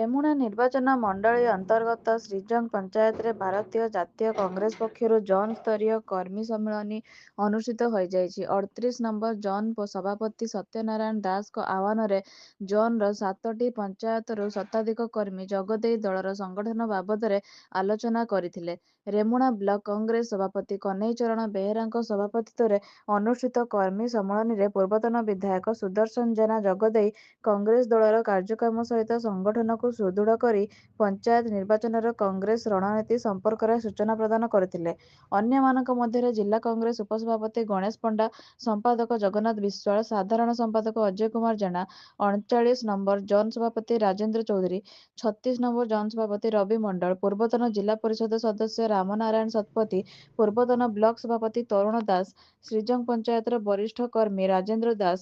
ରେମୁଣା ନିର୍ବାଚନ ମଣ୍ଡଳୀ ଅନ୍ତର୍ଗତ ଶ୍ରୀଜଙ୍ଗ ପଞ୍ଚାୟତରେ ଭାରତୀୟ ଜାତୀୟ କଂଗ୍ରେସ ପକ୍ଷରୁ ଜୋନ୍ ସ୍ତରୀୟ କର୍ମୀ ସମ୍ମିଳନୀ ଅନୁଷ୍ଠିତ ହୋଇଯାଇଛି। 38 ନମ୍ବର ଜୋନ୍ ସଭାପତି ସତ୍ୟନାରାୟଣ ଦାସଙ୍କ ଆହ୍ୱାନରେ ଜୋନ୍ର 7ଟି ପଞ୍ଚାୟତରୁ ଶତାଧିକ କର୍ମୀ ଯୋଗଦେଇ ଦଳର ସଂଗଠନ ବାବଦରେ ଆଲୋଚନା କରିଥିଲେ। ରେମୁଣା ବ୍ଲକ କଂଗ୍ରେସ ସଭାପତି କହ୍ନେଇ ଚରଣ ବେହେରାଙ୍କ ସଭାପତିତ୍ୱରେ ଅନୁଷ୍ଠିତ କର୍ମୀ ସମ୍ମିଳନୀରେ ପୂର୍ବତନ ବିଧାୟକ ସୁଦର୍ଶନ ଜେନା ଯୋଗଦେଇ କଂଗ୍ରେସ ଦଳର କାର୍ଯ୍ୟକ୍ରମ ସହିତ ସଂଗଠନକୁ ସୁଦୃଢ଼ କରି ପଞ୍ଚାୟତ ନିର୍ବାଚନର କଂଗ୍ରେସ ରଣନୀତି ସମ୍ପର୍କରେ ସୂଚନା ପ୍ରଦାନ କରିଥିଲେ। ଅନ୍ୟମାନଙ୍କ ମଧ୍ୟରେ ଜିଲ୍ଲା କଂଗ୍ରେସ ଉପସଭାପତି ଗଣେଶ ପଣ୍ଡା, ସମ୍ପାଦକ ଜଗନ୍ନାଥ ବିଶ୍ୱାଳ, ସାଧାରଣ ସମ୍ପାଦକ ଅଜୟ କୁମାର ଜେନା, 39 ନମ୍ବର ଜୋନ୍ ସଭାପତି ରାଜେନ୍ଦ୍ର ଚୌଧୁରୀ, 36 ନମ୍ବର ଜୋନ୍ ସଭାପତି ରବି ମଣ୍ଡଳ, ପୂର୍ବତନ ଜିଲ୍ଲା ପରିଷଦ ସଦସ୍ୟ ରାମନାରାୟଣ ଶତପଥୀ, ପୂର୍ବତନ ବ୍ଲକ ସଭାପତି ତରୁଣ ଦାସ, ଶ୍ରୀଜଙ୍ଗ ପଞ୍ଚାୟତର ବରିଷ୍ଠ କର୍ମୀ ରାଜେନ୍ଦ୍ର ଦାସ,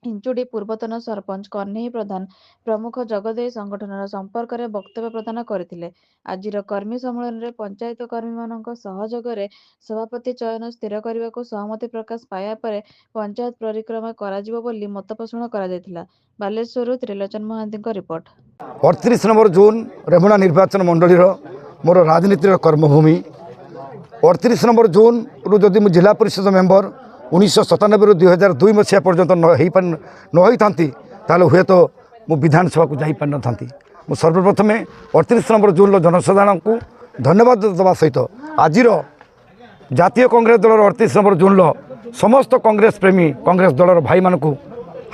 ଇଞ୍ଚୁଡ଼ି ପୂର୍ବତନ ସରପଞ୍ଚ କହ୍ନେଇ ପ୍ରଧାନ ପ୍ରମୁଖ ଯୋଗଦେଇ ସଂଗଠନର ସମ୍ପର୍କରେ ବକ୍ତବ୍ୟ ପ୍ରଦାନ କରିଥିଲେ। ଆଜିର କର୍ମୀ ସମ୍ମିଳନୀରେ ପଞ୍ଚାୟତ କର୍ମୀମାନଙ୍କ ସହଯୋଗରେ ସଭାପତି ଚୟନ ସ୍ଥିର କରିବାକୁ ସହମତି ପ୍ରକାଶ ପାଇବା ପରେ ପଞ୍ଚାୟତ ପରିକ୍ରମା କରାଯିବ ବୋଲି ମତପୋଷଣ କରାଯାଇଥିଲା। ବାଲେଶ୍ୱରରୁ ତ୍ରିଲୋଚନ ମହାନ୍ତିଙ୍କ ରିପୋର୍ଟ। 38 ନମ୍ବର ଜୋନ୍ ରେମୁଣା ନିର୍ବାଚନ ମଣ୍ଡଳୀର ମୋର ରାଜନୀତିର କର୍ମଭୂମି। 38 ନମ୍ବର ଜୋନ୍ରୁ ଯଦି ମୁଁ ଜିଲ୍ଲା ପରିଷଦ ମେମ୍ବର 1997ରୁ 2002 ମସିହା ପର୍ଯ୍ୟନ୍ତ ନ ହୋଇଥାନ୍ତି ତାହେଲେ ହୁଏତ ମୁଁ ବିଧାନସଭାକୁ ଯାଇପାରିନଥାନ୍ତି। ମୁଁ ସର୍ବପ୍ରଥମେ 38 ନମ୍ବର ଜୋନ୍ର ଜନସାଧାରଣଙ୍କୁ ଧନ୍ୟବାଦ ଦେବା ସହିତ ଆଜିର ଜାତୀୟ କଂଗ୍ରେସ ଦଳର 38 ନମ୍ବର ଜୋନ୍ର ସମସ୍ତ କଂଗ୍ରେସ ପ୍ରେମୀ କଂଗ୍ରେସ ଦଳର ଭାଇମାନଙ୍କୁ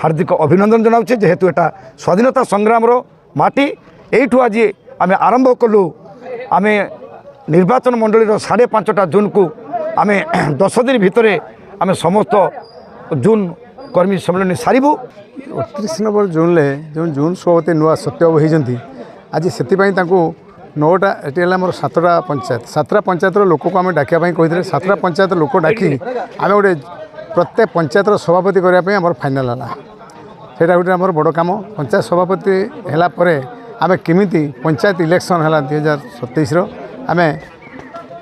ହାର୍ଦ୍ଦିକ ଅଭିନନ୍ଦନ ଜଣାଉଛି। ଯେହେତୁ ଏଟା ସ୍ୱାଧୀନତା ସଂଗ୍ରାମର ମାଟି, ଏଇଠୁ ଆଜି ଆମେ ଆରମ୍ଭ କଲୁ। ଆମେ ନିର୍ବାଚନ ମଣ୍ଡଳୀର 5.5ଟା ଜୋନ୍କୁ ଆମେ 10 ଦିନ ଭିତରେ ଆମେ ସମସ୍ତ ଜୋନ୍ କର୍ମୀ ସମ୍ମିଳନୀ ସାରିବୁ। 38 ନମ୍ବର ଜୋନ୍ରେ ଯେଉଁ ଜୋନ୍ ସଭାପତି ନୂଆ ସତ୍ୟବାବୁ ହୋଇଛନ୍ତି ଆଜି ସେଥିପାଇଁ ତାଙ୍କୁ 9ଟା ଏଠି ହେଲା ଆମର 7ଟା ପଞ୍ଚାୟତ 7ଟା ପଞ୍ଚାୟତର ଲୋକକୁ ଆମେ ଡାକିବା ପାଇଁ କହିଥିଲେ। 7ଟା ପଞ୍ଚାୟତ ଲୋକ ଡାକି ଆମେ ଗୋଟେ ପ୍ରତ୍ୟେକ ପଞ୍ଚାୟତର ସଭାପତି କରିବା ପାଇଁ ଆମର ଫାଇନାଲ୍ ହେଲା। ସେଇଟା ଗୋଟେ ଆମର ବଡ଼ କାମ। ପଞ୍ଚାୟତ ସଭାପତି ହେଲା ପରେ ଆମେ କେମିତି ପଞ୍ଚାୟତ ଇଲେକ୍ସନ୍ ହେଲା 2027ର ଆମେ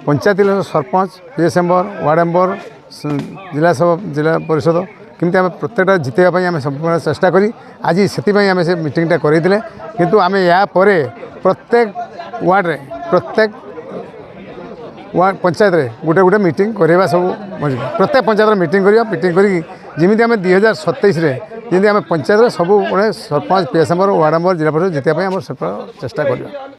panchayat election sarpanch, PS member, ward member, zilla parishad କେମିତି ଆମେ ପ୍ରତ୍ୟେକଟା ଜିତେଇବା ପାଇଁ ଆମେ ସମ୍ପୂର୍ଣ୍ଣ ଚେଷ୍ଟା କରି ଆଜି ସେଥିପାଇଁ ଆମେ ସେ ମିଟିଂଟା କରାଇଥିଲେ। କିନ୍ତୁ ଆମେ ୟା ପରେ ପ୍ରତ୍ୟେକ ୱାର୍ଡ଼ରେ ପ୍ରତ୍ୟେକ ପଞ୍ଚାୟତରେ ଗୋଟେ ମିଟିଂ କରାଇବା ସବୁ ପ୍ରତ୍ୟେକ ପଞ୍ଚାୟତର ମିଟିଂ କରିବା। ମିଟିଂ କରିକି ଯେମିତି ଆମେ 2027ରେ ଯେମିତି ଆମେ ପଞ୍ଚାୟତରେ ସବୁ ଗୋଟେ sarpanch, PS member, ward member, zilla parishad ଜିତିବା ପାଇଁ ଆମର ଚେଷ୍ଟା କରିବା।